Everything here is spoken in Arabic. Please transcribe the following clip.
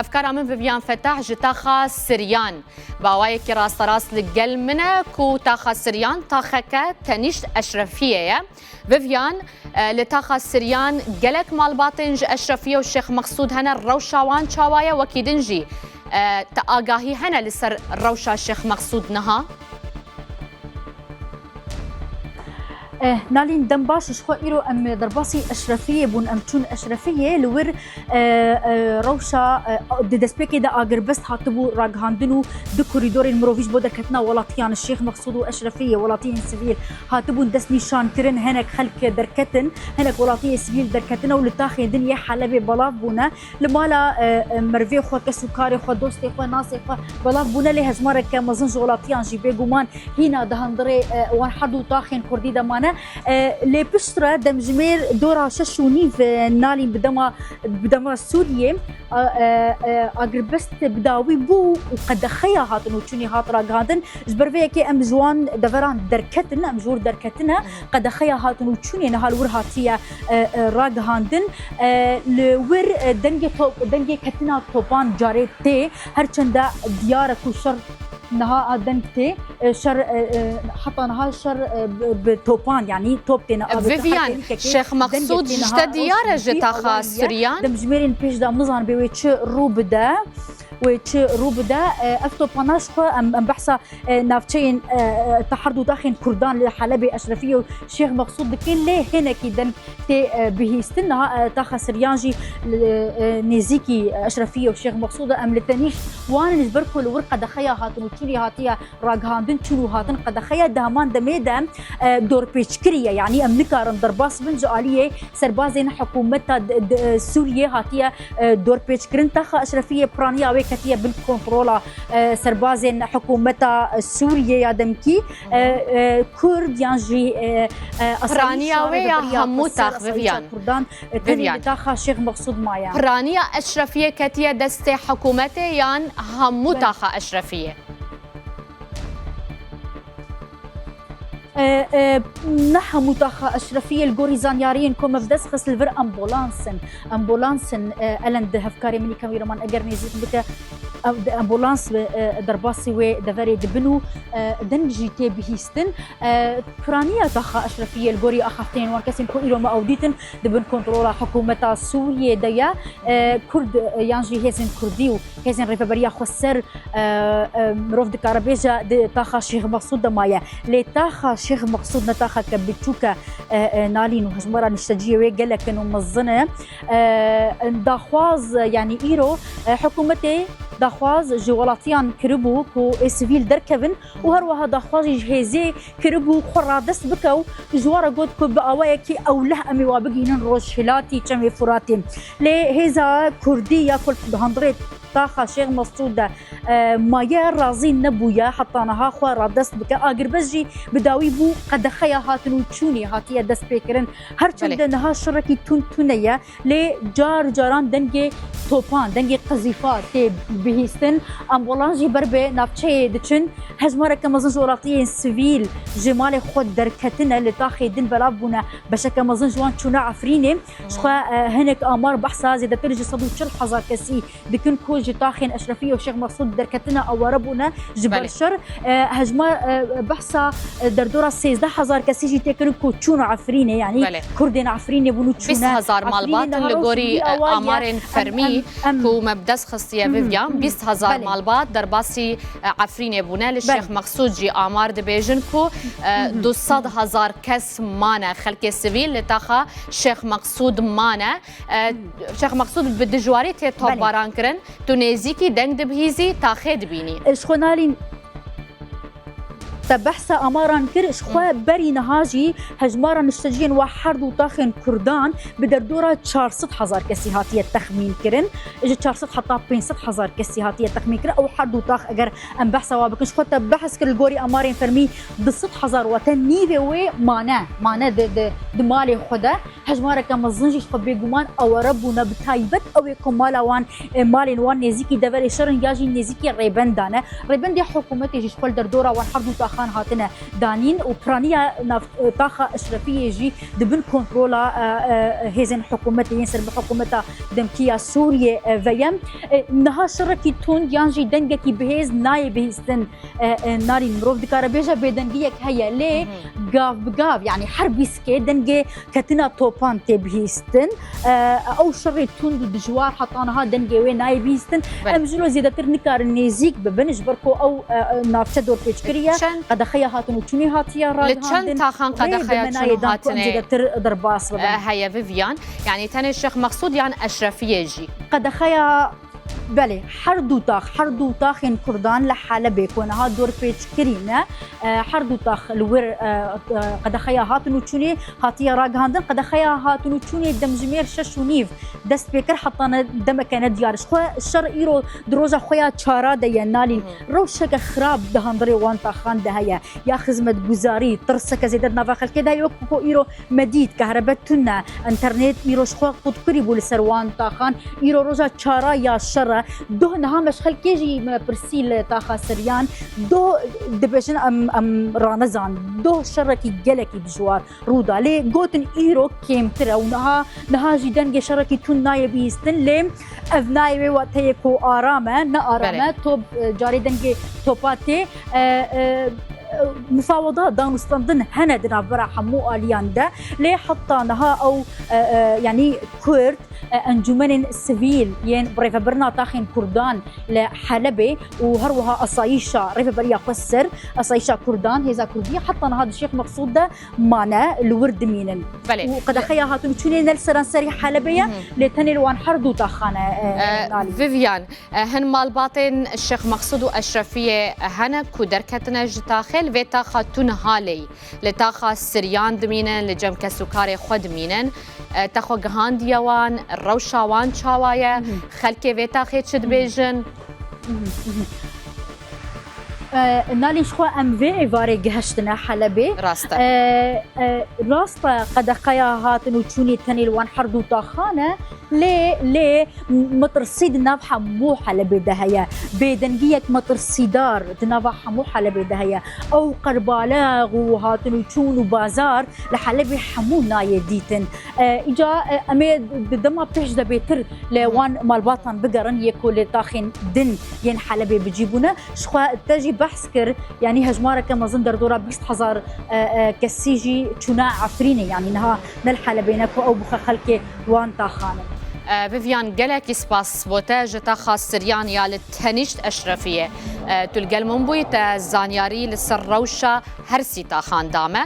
افكار من فيفيان فتاح جتاخا سريان باواي كي راس لقل منا كو تاخا سريان تاخا تنيش اشرفيه فيفيان لتاخا سريان قلك مال باطنج اشرفيه والشيخ مقصود هنا الروشاوان شاوايا وكيدنجي تاغاهي هنا لسر الروشا الشيخ مقصود نها نالين دمباش شخو إيرو أم درباسي أشرفية بون أم تون أشرفية لور روشا دسبيكي دا أقربست هاتبو راقهاندنو دو كوريدور المروفيش بودر كتنا ولاتيان الشيخ مقصود وأشرفية ولاتين سبيل هاتبو دس نيشان كرن هناك خلق دركتن هناك ولاتين سبيل دركتنا ولتاخي دنيا حلبي بلاف بونا لمالا مرفي خو كسوكاري خو دوستي خو ناسي خو بلاف بونا لي هزمارك كمزنج ولاتيان جيبي قومان هنا دهندري وان حدو تاخين كردي دمانا لي بشرة دمجمير دورا ششوني في نالي بدما سوريا أقربست بداوي بو وقد خيا هاتن وتشوني هات راقهاتن جبر كي أم جوان دفران دركتن أم جور دركتنا قد خيا هاتن وتشوني نهال ور هاتيا راقهاتن لور دنجي كتنا توبان جاريتي هرچندا ديارك وشر نها دنكتي شر حتى نها شر بتوبان يعني توبتنا فيفيان شيخ مقصود جتا ديارة جتا سريان دمجميرين بيش دا مزان بيويتش روبدا ويتش روبدا افتو باناش خو ام بحثا نافتين تحردو داخل كردان لحلبي اشرفيه الشيخ مقصود كاين ليه هنا كيدن تي بهيستنا تاخا سريانجي نيزيكي اشرفيه والشيخ مقصود ام لتنيش وانا نجبركو الورقه دخيا هاتن وتشري هاتيا راغهاندن تشرو هاتن قد خيا دهمان دميدا دور بيشكريه يعني ام نكارن درباس بن جاليه سربازين حكومتها سوريا هاتيا دور بيشكرن تاخا اشرفيه برانيا كتية بالكنترولا سربازين حكومتها سوريا يا دمكي كرد يانجي برانيا ويا هموتاخ فيفيان فيفيان تاخا شيخ مقصود مايا برانيا اشرفيه كتية دستي حكومته يان هموتاخا اشرفيه نحا متاخا اشرفيه الجوريزان يارين كوم بدس خس الفر امبولانسن الند هفكاري مني كاميرامان اگر نزيد بتا امبولانس درباسي و دفري دبنو دنجي تي بهيستن برانيا تاخا اشرفيه الجوري اخفتين وكاسين كو ايرو ما اوديتن دبن كنترولا حكومه سوريا ديا كرد يانجي هيزن كرديو هيزن ريفبريا خسر مروف دكاربيجا تاخا شيخ مقصود مايا لي تاخا شيخ مقصود نتاخا كبتشوكا نالين وهجمرا نشتجيه وقال لك انه مزنه داخواز يعني ايرو حكومتي داخواز جوالاتيان كربو كو سيفيل دركبن وهروها داخواز جهيزي كربو خرادس بكو جوارا قد كو باوايكي او له امي وابقينن روشهلاتي جمي فراتي لي هيزا كرديه كل هندريت تاخا شيخ مقصود مايا رازين نبويا حتى نها خو رادس بك اگر بجي بداوي بو قد خيا هاتنو تشوني هاتيه دس بيكرن هرچند نها شركي تونيا لي جاران دنجي توبان دنجي قذيفات تي بهيستن امبولانجي بربي نافچه دچن هجمره كمزن جوراتي سيفيل جمال خود دركتنا لتاخي دن بلابونا بشكل مزن جوان تشونا عفريني شخا هنك امار بحثا زيد ترجي صدو حزار كسي دكن كو جتاخين اشرفيه وشيخ مقصود دركتنا او ربنا جبل الشر هجمه بحثا دردورا 16000 كسي جي تكن كو تشونا عفريني يعني كردين عفريني بنو تشونا 20000 مالبات لغوري امارين فرمي كو مبدس خصيه فيفيان 20000 مالبات درباسي عفريني بونا للشيخ مقصود جي امار دبيجن كو 200000 كس مانا خلق سيفيل لتاخا شيخ مقصود مانا شيخ مقصود بدجواري تي توباران كرن تونيزيكي دنگ دبهيزي تاخد بيني اشخونالين تبحث اماران كر شخوا بري نهاجي هجمارا نشتجين وحرد وطاخن كردان بدردورا 400000 كسي هاتيه تخمين كرن اجى 400 حتى 500000 كسي هاتيه تخمين كرن او حرد وطاخ اگر ام بحث وابك شخوا تبحث كر الجوري امارين فرمي 6000 وتنيفي وي مانا د مالي خدا هجمارا كمزنجي شخوا بيغمان او ربنا بتايبت او كمالا وان مالين وان نزيكي دبل شرن ياجي نزيكي ريبندانه ريبندي حكومتي شخوا دردورا وان حرد وطاخ تاخان هاتنا دانين وبرانيا طاقة أشرفية جي دبن كنترولا هزن حكومتي ينسر بحكومتها دمكية سوريا فيم نها شركي تون يانجي دنجكي بهز ناي بهستن ناري المروف دكارة بيجا بدنجيك هيا ليه قاف بقاف يعني حربي سكي دنجي كتنا توبان تبهستن أو شري تون دجوار حطانها دنجي وين ناي بهستن أمجلو زيادة ترنكار النيزيك ببنش بركو أو نافشة دور بيشكريا قد خيا هاتن وتوني هاتيا راد لتشن تاخان قد خيا توني هاتن درباس هيا فيفيان يعني تاني الشيخ مقصود يعني أشرفية جي قد خيا بله حردو تاخ إن كردان لحالة بيكون ها دور بيتش كريمة حردو تاخ الور قد خيا هاتنو تشوني هاتيا راجهاندن قد خيا هاتنو تشوني دمجمير ششونيف دست بيكر حطنا دم كان ديارش خو الشر إيرو دروجة خويا تشارا دينالي روشك خراب دهندري وان تاخان دهيا يا خدمة جزاري ترسك زيدت نافخل كده يوكو إيرو مديد كهربتنا انترنت إيرو شخو قد قريبو لسروان تاخان إيرو روجة تشارا يا شر دو نها مشخل كيجي برسيل تاخا سريان دو دبشن ام رانزان دو شركي جلكي بجوار رودا لي جوتن ايرو كيم ترى ونها جدن شركي تون نايبي يستن لي افنايبي وقتيكو ارامه نا ارامه توب جاري دنجي توباتي مفاوضات دانستاندن هندنا برا حمو اليان ده ليه حطانها او يعني كورد انجمن سيفيل ين بريفا برنا تاخين كردان لحلبة وهروها أصايشة ريفا بريا خسر أصايشة كردان هذا كردية حطنا هذا الشيخ مقصود ده معنا الورد مينن وقد خيا هاتون تشوني نلسران سري حلبية لتني لوان حردو تاخانة فيفيان هن مال باطن الشيخ مقصود وأشرفية هنا كودركتنا جتاخل فيتا خاتون هالي لتاخا سريان دمينن لجم كسكاري خود مينن تاخو جهانديوان روشاوان چاوایا خلک ویتا خیت شد بیجن ناليش خو ام في فاري جهشتنا حلبي راستا قد خيا هاتن وتشوني تاني الوان حردو تاخانه ليه مترصيد نافحه مو حلبي دهيا بيدنجيك مترصيدار تنافحه مو حلبي دهيا او قربالاغ وهاتن وتشون وبازار لحلبي حمو نايديتن اجا امي دما بيش ده بيتر لوان مالباطن بقرن يكو تاخين دن ين حلبي بجيبونا شخوا تجي بحث كر يعني هجمارة كما زندر دورا 20,000 كسيجي تشونا عفريني يعني نها نلحل بينكو أو بخا خلكي وان تاخانه فيفيان جلك سباس بوتاج تاخا سريان يا لتهنيشت أشرفية تلقى المنبوي تا زانياري لسر روشة هرسي تاخان دامه